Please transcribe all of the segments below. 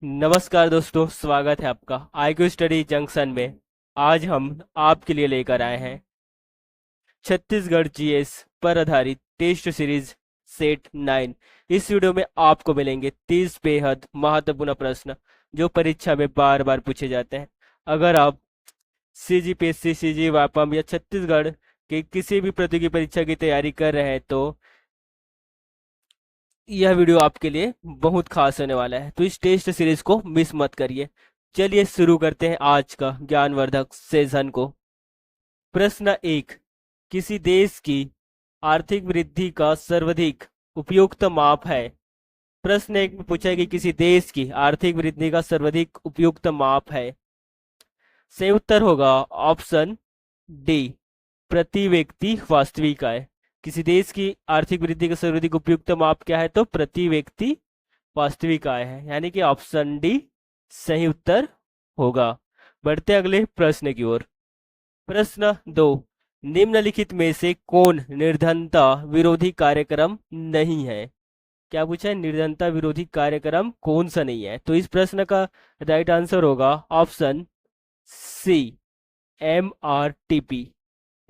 नमस्कार दोस्तों, स्वागत है आपका IQ स्टडी जंक्शन में। आज हम आपके लिए लेकर आए हैं छत्तीसगढ़ जीएस पर आधारित टेस्ट सीरीज सेट 9। इस वीडियो में आपको मिलेंगे 30 बेहद महत्वपूर्ण प्रश्न जो परीक्षा में बार बार पूछे जाते हैं। अगर आप CGPSC, CG वापम या छत्तीसगढ़ के किसी भी प्रतियोगी परीक्षा की तैयारी कर रहे हैं तो यह वीडियो आपके लिए बहुत खास होने वाला है, तो इस टेस्ट सीरीज को मिस मत करिए। चलिए शुरू करते हैं आज का ज्ञानवर्धक सेशन को। प्रश्न 1, किसी देश की आर्थिक वृद्धि का सर्वाधिक उपयुक्त माप है। प्रश्न 1 में पूछा है कि किसी देश की आर्थिक वृद्धि का सर्वाधिक उपयुक्त माप है। सही उत्तर होगा ऑप्शन डी, प्रति व्यक्ति वास्तविक आय। किसी देश की आर्थिक वृद्धि का सर्वाधिक उपयुक्त माप क्या है, तो प्रति व्यक्ति वास्तविक आय है, यानी कि ऑप्शन डी सही उत्तर होगा। बढ़ते अगले प्रश्न की ओर। प्रश्न 2, निम्नलिखित में से कौन निर्धनता विरोधी कार्यक्रम नहीं है। क्या पूछा है, निर्धनता विरोधी कार्यक्रम कौन सा नहीं है। तो इस प्रश्न का राइट आंसर होगा ऑप्शन सी, MRTP।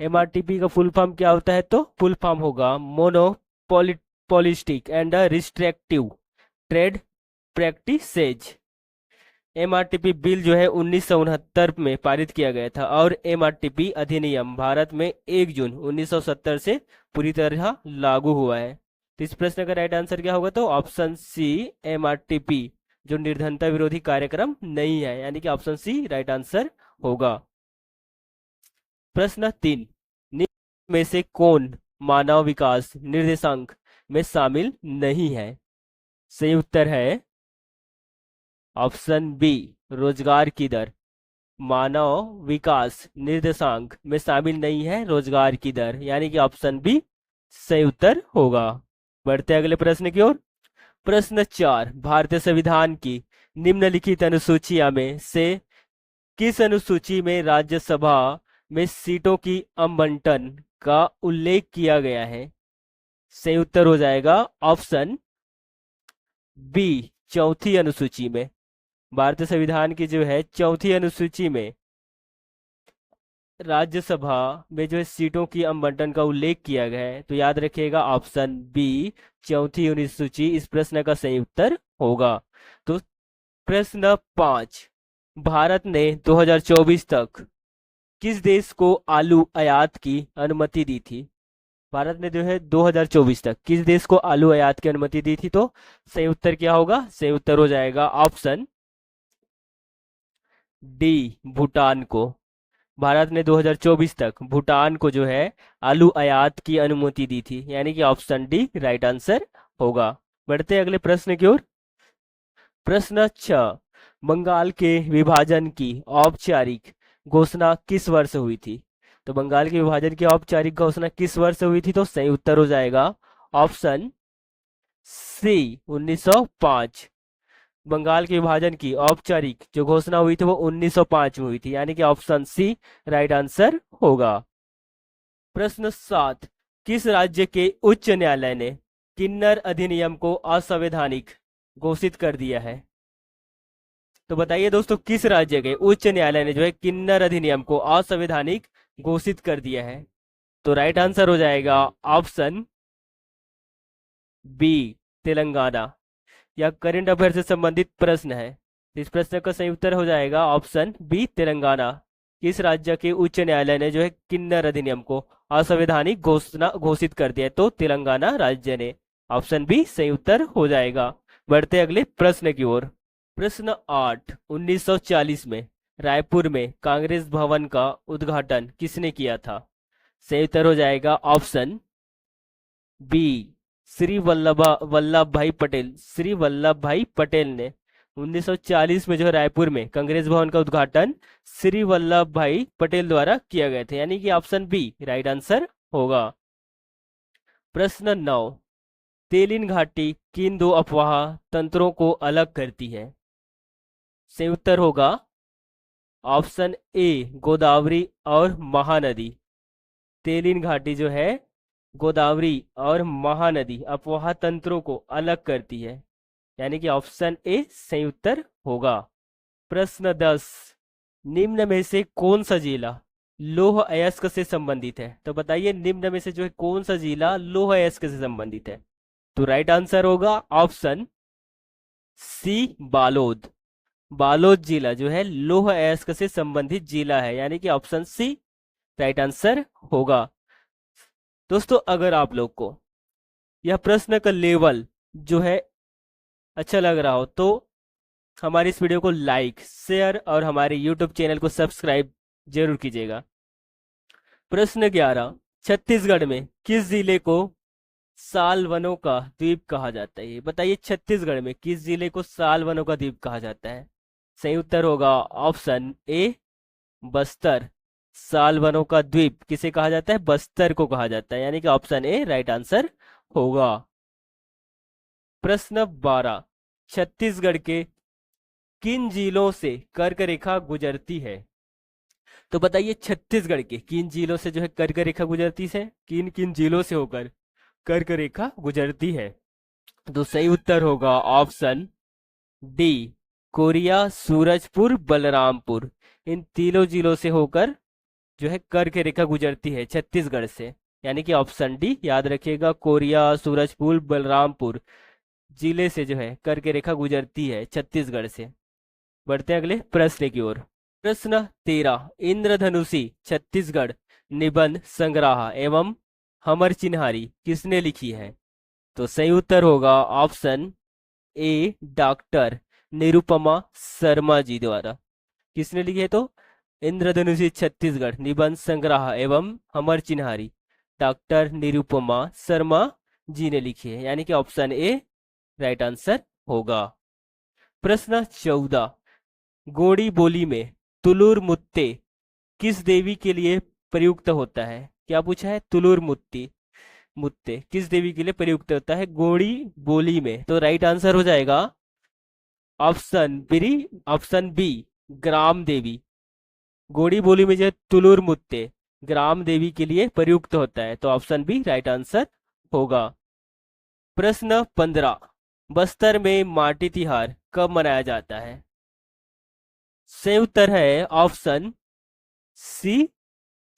MRTP का फुल फॉर्म क्या होता है, तो फुल फॉर्म होगा monopolistic and restrictive trade practices. MRTP bill जो है 1969 में पारित किया गया था और MRTP अधिनियम भारत में 1 जून 1970 से पूरी तरह लागू हुआ है। तो इस प्रश्न का राइट आंसर क्या होगा, तो ऑप्शन सी, MRTP जो निर्धनता विरोधी कार्यक्रम नहीं है, यानी कि ऑप्शन सी राइट आंसर होगा। प्रश्न 3, निम्न में से कौन मानव विकास निर्देशांक में शामिल नहीं है। सही उत्तर है ऑप्शन बी, रोजगार की दर। मानव विकास निर्देशांक में शामिल नहीं है रोजगार की दर, यानी कि ऑप्शन बी सही उत्तर होगा। बढ़ते अगले प्रश्न की ओर। प्रश्न 4, भारतीय संविधान की निम्नलिखित अनुसूचिया में से किस अनुसूची में राज्यसभा में सीटों की आवंटन का उल्लेख किया गया है। सही उत्तर हो जाएगा ऑप्शन बी, चौथी अनुसूची में। भारतीय संविधान की जो है चौथी अनुसूची में राज्यसभा में जो है सीटों की आवंटन का उल्लेख किया गया है, तो याद रखिएगा ऑप्शन बी, चौथी अनुसूची इस प्रश्न का सही उत्तर होगा। तो प्रश्न 5, भारत ने 2024 तक किस देश को आलू आयात की अनुमति दी थी। भारत ने जो है 2024 तक किस देश को आलू आयात की अनुमति दी थी, तो सही उत्तर क्या होगा, सही उत्तर हो जाएगा ऑप्शन डी, भूटान को। भारत ने 2024 तक भूटान को जो है आलू आयात की अनुमति दी थी, यानी कि ऑप्शन डी राइट आंसर होगा। बढ़ते अगले प्रश्न की ओर। प्रश्न 6, बंगाल के विभाजन की औपचारिक घोषणा किस वर्ष हुई थी। तो बंगाल के विभाजन की औपचारिक घोषणा किस वर्ष हुई थी, तो सही उत्तर हो जाएगा ऑप्शन सी, 1905। बंगाल के विभाजन की औपचारिक जो घोषणा हुई थी वो 1905 में हुई थी, यानी कि ऑप्शन सी राइट आंसर होगा। प्रश्न 7, किस राज्य के उच्च न्यायालय ने किन्नर अधिनियम को असंवैधानिक घोषित कर दिया है। तो बताइए दोस्तों, किस राज्य के उच्च न्यायालय ने जो है किन्नर अधिनियम को असंवैधानिक घोषित कर दिया है। तो राइट आंसर हो जाएगा ऑप्शन बी, तेलंगाना। या करंट अफेयर से संबंधित प्रश्न है, इस प्रश्न का सही उत्तर हो जाएगा ऑप्शन बी, तेलंगाना। किस राज्य के उच्च न्यायालय ने जो है किन्नर अधिनियम को असंवैधानिक घोषणा घोषित कर दिया है, तो तेलंगाना राज्य ने। ऑप्शन बी सही उत्तर हो जाएगा। बढ़ते अगले प्रश्न की ओर। प्रश्न 8, 1940 में रायपुर में कांग्रेस भवन का उद्घाटन किसने किया था। सही उत्तर हो जाएगा ऑप्शन बी, श्री वल्लभ भाई पटेल। श्री वल्लभ भाई पटेल ने 1940 में जो है रायपुर में कांग्रेस भवन का उद्घाटन श्री वल्लभ भाई पटेल द्वारा किया गया था, यानी कि ऑप्शन बी राइट आंसर होगा। प्रश्न 9, तेलिन घाटी किन दो अफवाह तंत्रों को अलग करती है। सही उत्तर होगा ऑप्शन ए, गोदावरी और महानदी। तेलिन घाटी जो है गोदावरी और महानदी अफवाह तंत्रों को अलग करती है। यानी कि ऑप्शन ए सही उत्तर होगा। प्रश्न 10, निम्न में से कौन सा जिला लौह अयस्क से संबंधित है? तो बताइए निम्न में से जो है कौन सा जिला लौह अयस्क से संबंधित है? तो राइट आंसर होगा ऑप्शन सी बालोद। बालोद जिला जो है लौह अयस्क से संबंधित जिला है, यानी कि ऑप्शन सी राइट आंसर होगा। दोस्तों अगर आप लोग को यह प्रश्न का लेवल जो है अच्छा लग रहा हो तो हमारी इस वीडियो को लाइक शेयर और हमारे यूट्यूब चैनल को सब्सक्राइब जरूर कीजिएगा। प्रश्न 11, छत्तीसगढ़ में किस जिले को साल वनों का द्वीप कहा जाता है? ये बताइए छत्तीसगढ़ में किस जिले को साल वनों का द्वीप कहा जाता है? सही उत्तर होगा ऑप्शन ए बस्तर। साल वनों का द्वीप किसे कहा जाता है? बस्तर को कहा जाता है, यानी कि ऑप्शन ए राइट आंसर होगा। प्रश्न 12, छत्तीसगढ़ के किन जिलों से कर्क रेखा गुजरती है? तो बताइए छत्तीसगढ़ के किन जिलों से जो है कर्क रेखा गुजरती है, किन किन जिलों से होकर कर्क रेखा गुजरती है? तो सही उत्तर होगा ऑप्शन डी कोरिया, सूरजपुर, बलरामपुर। इन तीनों जिलों से होकर जो है कर्क रेखा गुजरती है छत्तीसगढ़ से, यानी कि ऑप्शन डी याद रखिएगा, कोरिया, सूरजपुर, बलरामपुर जिले से जो है कर्क रेखा गुजरती है छत्तीसगढ़ से। बढ़ते हैं अगले प्रश्न की ओर। प्रश्न 13, इंद्रधनुषी छत्तीसगढ़ निबंध संग्रह एवं हमर चिन्हारी किसने लिखी है? तो सही उत्तर होगा option A doctor Nirupama Sharma ji द्वारा। किसने लिखी है? तो इंद्रधनुषी छत्तीसगढ़ निबंध संग्रह एवं हमर चिन्हारी डॉक्टर निरुपमा शर्मा जी ने लिखी है, यानी कि ऑप्शन ए राइट आंसर होगा। प्रश्न 14, गोड़ी बोली में तुलुर मुत्ते किस देवी के लिए प्रयुक्त होता है? क्या पूछा है? तुलुर मुत्ती मुत्ते किस देवी के लिए प्रयुक्त होता है गोड़ी बोली में? तो राइट आंसर हो जाएगा ऑप्शन बी ग्राम देवी। गोड़ी बोली में जो है तुलुर मुत्ते ग्राम देवी के लिए प्रयुक्त होता है, तो ऑप्शन बी राइट आंसर होगा। प्रश्न 15, बस्तर में माटी तिहार कब मनाया जाता है? सही उत्तर है ऑप्शन सी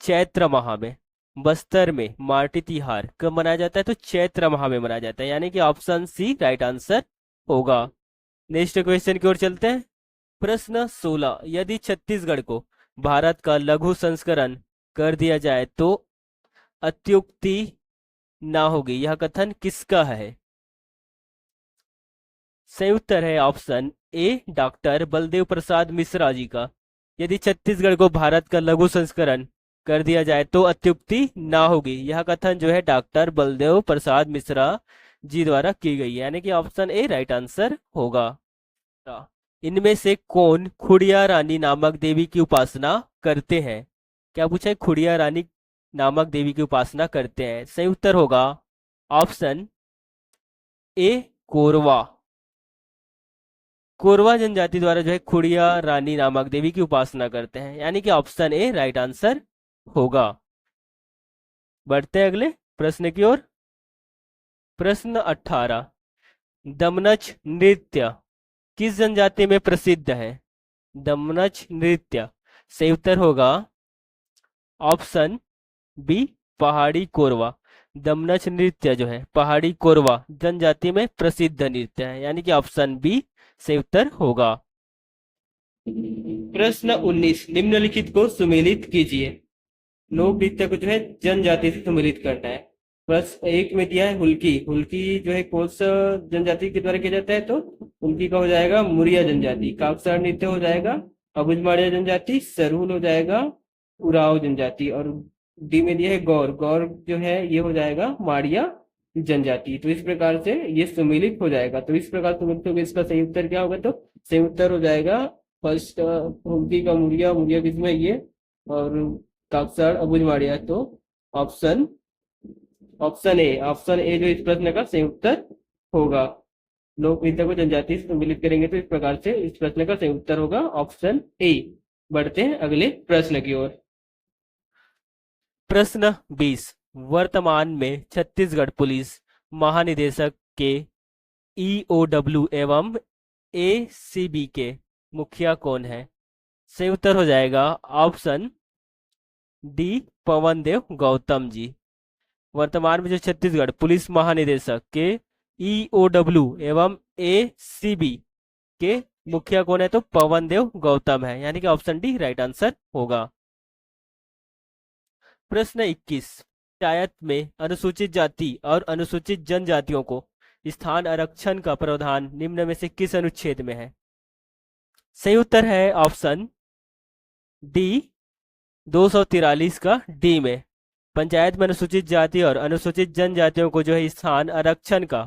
चैत्र माह में। बस्तर में माटी तिहार कब मनाया जाता है? तो चैत्र माह में मनाया जाता है, यानी कि ऑप्शन सी राइट आंसर होगा। नेक्स्ट क्वेश्चन की ओर चलते हैं। प्रश्न 16, यदि छत्तीसगढ़ को भारत का लघु संस्करण कर दिया जाए तो अत्युक्ति ना होगी, यह कथन किसका है? सही उत्तर है ऑप्शन ए डॉक्टर बलदेव प्रसाद मिश्रा जी का। यदि छत्तीसगढ़ को भारत का लघु संस्करण कर दिया जाए तो अत्युक्ति ना होगी, यह कथन जो है डॉक्टर बलदेव प्रसाद मिश्रा जी द्वारा की गई, यानी कि ऑप्शन ए राइट आंसर होगा। इनमें से कौन खुड़िया रानी नामक देवी की उपासना करते हैं? क्या पूछा है? खुड़िया रानी नामक देवी की उपासना करते हैं। सही उत्तर होगा ऑप्शन ए कोरवा। कोरवा जनजाति द्वारा जो है खुड़िया रानी नामक देवी की उपासना करते हैं, यानी कि ऑप्शन ए राइट आंसर होगा। बढ़ते हैं अगले प्रश्न की ओर। प्रश्न 18, दमनच नृत्य किस जनजाति में प्रसिद्ध है? दमनच नृत्य सही उत्तर होगा ऑप्शन बी पहाड़ी कोरवा। दमनच नृत्य जो है पहाड़ी कोरवा जनजाति में प्रसिद्ध नृत्य है, यानी कि ऑप्शन बी सही उत्तर होगा। प्रश्न 19, निम्नलिखित को सुमेलित कीजिए। लोक नृत्य को जो है जनजाति से सम्मिलित करना है। प्रश्न 1 में दिया है हुल्की। हुल्की जो है कौन सा जनजाति के द्वारा किया जाता है? तो हुल्की का हो जाएगा मुरिया जनजाति। काकसार नृत्य हो जाएगा अबुझमाड़िया जनजाति। सरहुल हो जाएगा उराव जनजाति। और डी में दिया है गौर। गौर जो है ये हो जाएगा माड़िया जनजाति। तो इस प्रकार से ये सम्मिलित हो जाएगा। तो इस प्रकार सम्मिलित होगा, इसका सही उत्तर क्या होगा? तो सही उत्तर हो जाएगा फर्स्ट हुल्की का मुरिया। मुरिया किसमें? ये और काकसार अबुझमाड़िया। तो ऑप्शन ए जो इस प्रश्न का सही उत्तर होगा। लोक नृत्य को जनजाति से सम्मिलित करेंगे तो इस प्रकार से इस प्रश्न का सही उत्तर होगा ऑप्शन ए। बढ़ते हैं अगले प्रश्न की ओर। प्रश्न 20, वर्तमान में छत्तीसगढ़ पुलिस महानिदेशक के EOW एवं ACB के मुखिया कौन है? सही उत्तर हो जाएगा ऑप्शन डी, पवन देव गौतम जी। वर्तमान में जो छत्तीसगढ़ पुलिस महानिदेशक के EOW एवं ACB के मुखिया कौन है? तो पवन देव गौतम है, यानी कि ऑप्शन डी राइट आंसर होगा। प्रश्न 21, पंचायत में अनुसूचित जाति और अनुसूचित जनजातियों को स्थान आरक्षण का प्रावधान निम्न में से किस अनुच्छेद में है? सही उत्तर है ऑप्शन डी, 243 का डी में। पंचायत में अनुसूचित जाति और अनुसूचित जनजातियों को जो है स्थान आरक्षण का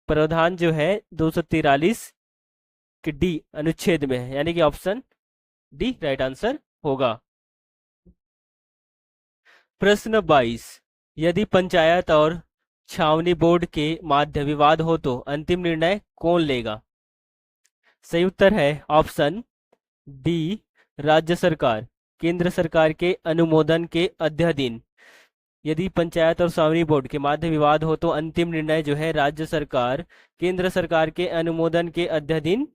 प्रावधान जो है 243 के डी अनुच्छेद में है, यानी कि ऑप्शन डी राइट आंसर होगा। प्रश्न 22, यदि पंचायत और छावनी बोर्ड के मध्य विवाद हो तो अंतिम निर्णय कौन लेगा? सही उत्तर है ऑप्शन डी, राज्य सरकार। केंद्र सरकार के अनुमोदन के अध्याधीन यदि पंचायत और छावनी बोर्ड के मध्य विवाद हो तो अंतिम निर्णय जो है राज्य सरकार केंद्र सरकार के अनुमोदन के अध्याधीन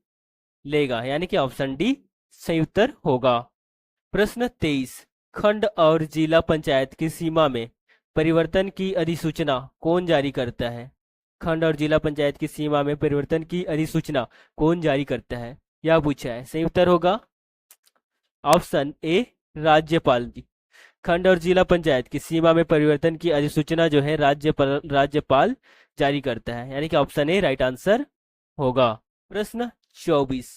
लेगा, यानी कि ऑप्शन डी सही उत्तर होगा। प्रश्न 23, खंड और जिला पंचायत की सीमा में परिवर्तन की अधिसूचना कौन जारी करता है? खंड और जिला पंचायत की सीमा में परिवर्तन की अधिसूचना कौन जारी करता है, यह पूछा है। सही उत्तर होगा ऑप्शन ए, राज्यपाल जी। खंड और जिला पंचायत की सीमा में परिवर्तन की अधिसूचना जो है राज्यपाल जारी करता है, यानी कि ऑप्शन ए राइट आंसर होगा। प्रश्न 24,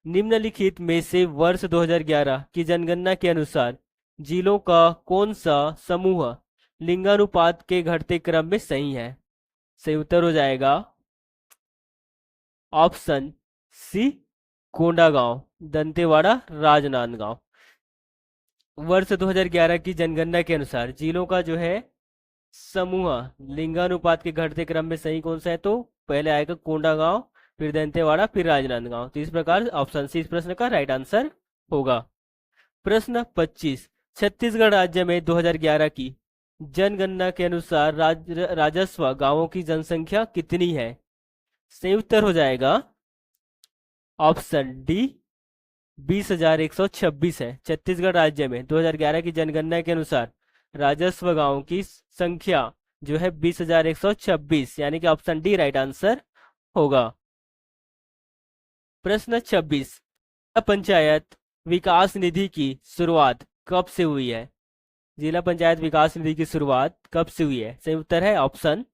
निम्नलिखित में से वर्ष 2011 की जनगणना के अनुसार जिलों का कौन सा समूह लिंगानुपात के घटते क्रम में सही है? सही उत्तर हो जाएगा ऑप्शन सी, कोंडागांव, दंतेवाड़ा, राजनांदगांव। वर्ष 2011 की जनगणना के अनुसार जिलों का जो है समूह लिंगानुपात के घटते क्रम में सही कौन सा है? तो पहले आएगा कोंडागांव, फिर दंतेवाड़ा, फिर राजनांदगांव। तो इस प्रकार ऑप्शन सी इस प्रश्न का राइट आंसर होगा। प्रश्न 25, छत्तीसगढ़ राज्य में 2011 की जनगणना के अनुसार राजस्व गांवों की जनसंख्या कितनी है? सही उत्तर हो जाएगा ऑप्शन डी, 20,126 है। छत्तीसगढ़ राज्य में 2011 की जनगणना के अनुसार राजस्व गांवों की संख्या जो है 20,126, यानी कि ऑप्शन डी राइट आंसर होगा। प्रश्न 26, पंचायत विकास निधि की शुरुआत कब से हुई है? जिला पंचायत विकास निधि की शुरुआत कब से हुई है? सही उत्तर है ऑप्शन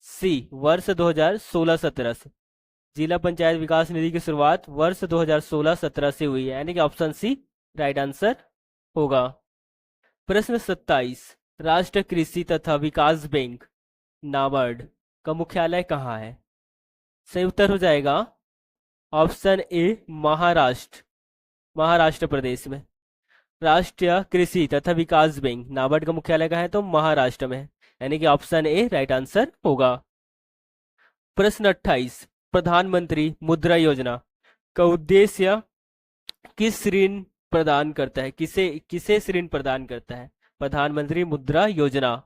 सी, वर्ष 2016-17 से। जिला पंचायत विकास निधि की शुरुआत वर्ष 2016-17 से हुई है, यानी कि ऑप्शन सी राइट आंसर होगा। प्रश्न 27, राष्ट्रीय कृषि तथा विकास बैंक नाबार्ड का मुख्यालय कहाँ है? सही उत्तर हो जाएगा ऑप्शन ए, महाराष्ट्र प्रदेश में। राष्ट्रीय कृषि तथा विकास बैंक नाबार्ड का मुख्यालय कहाँ है? तो महाराष्ट्र में, यानी कि ऑप्शन ए राइट आंसर होगा। प्रश्न 28, प्रधानमंत्री मुद्रा योजना का उद्देश्य किस ऋण प्रदान करता है? किसे ऋण प्रदान करता है प्रधानमंत्री मुद्रा योजना?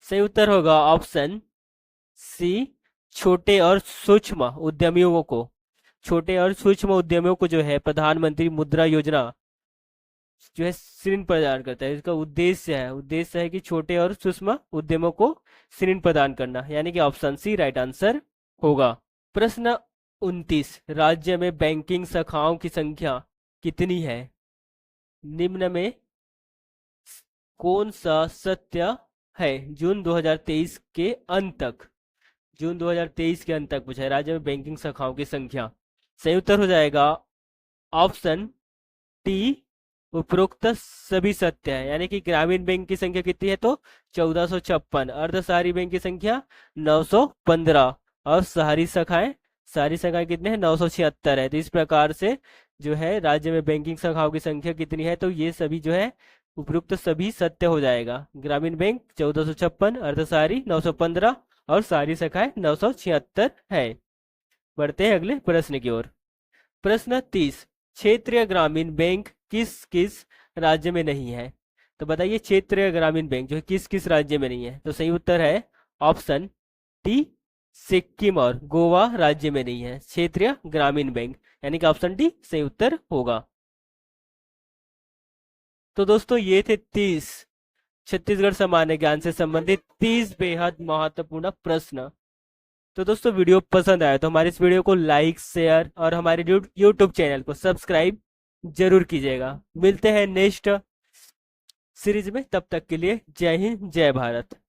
सही उत्तर होगा ऑप्शन सी, छोटे और सूक्ष्म उद्यमियों को। छोटे और सूक्ष्म उद्यमियों को जो है प्रधानमंत्री मुद्रा योजना जो है ऋण प्रदान करता है। इसका उद्देश्य है कि छोटे और सूक्ष्म उद्यमों को ऋण प्रदान करना, यानी कि ऑप्शन सी राइट आंसर होगा। प्रश्न 29, राज्य में बैंकिंग शाखाओं की संख्या कितनी है? निम्न में कौन सा सत्य है? जून 2023 के अंत तक पूछा है राज्य में बैंकिंग शाखाओं की संख्या। सही उत्तर हो जाएगा ऑप्शन टी, उपरोक्त सभी सत्य है, यानी कि ग्रामीण बैंक की संख्या कितनी है? तो 1456, अर्धशहरी बैंक की संख्या 915 और सारी शाखाएं कितने हैं? 976 है। तो इस प्रकार से जो है राज्य में बैंकिंग शाखाओं की संख्या कितनी है? तो ये सभी जो है उपरोक्त सभी सत्य हो जाएगा। ग्रामीण बैंक 1456, अर्धशहरी 915 और सारी शाखाएं 976 है। बढ़ते हैं अगले प्रश्न की ओर। प्रश्न 30, क्षेत्रीय ग्रामीण बैंक किस किस राज्य में नहीं है? तो बताइए क्षेत्रीय ग्रामीण बैंक जो है किस किस राज्य में नहीं है? तो सही उत्तर है ऑप्शन टी, सिक्किम और गोवा राज्य में नहीं है। क्षेत्रीय ग्रामीण बैंक, यानी कि ऑप्शन डी सही उत्तर होगा। तो दोस्तों ये थे 30 छत्तीसगढ़ सामान्य ज्ञान से संबंधित 30 बेहद महत्वपूर्ण प्रश्न। तो दोस्तों वीडियो पसंद आया तो हमारे इस वीडियो को लाइक शेयर और हमारे यूट्यूब चैनल को सब्सक्राइब जरूर कीजिएगा। मिलते हैं नेक्स्ट सीरीज में, तब तक के लिए जय हिंद जय भारत।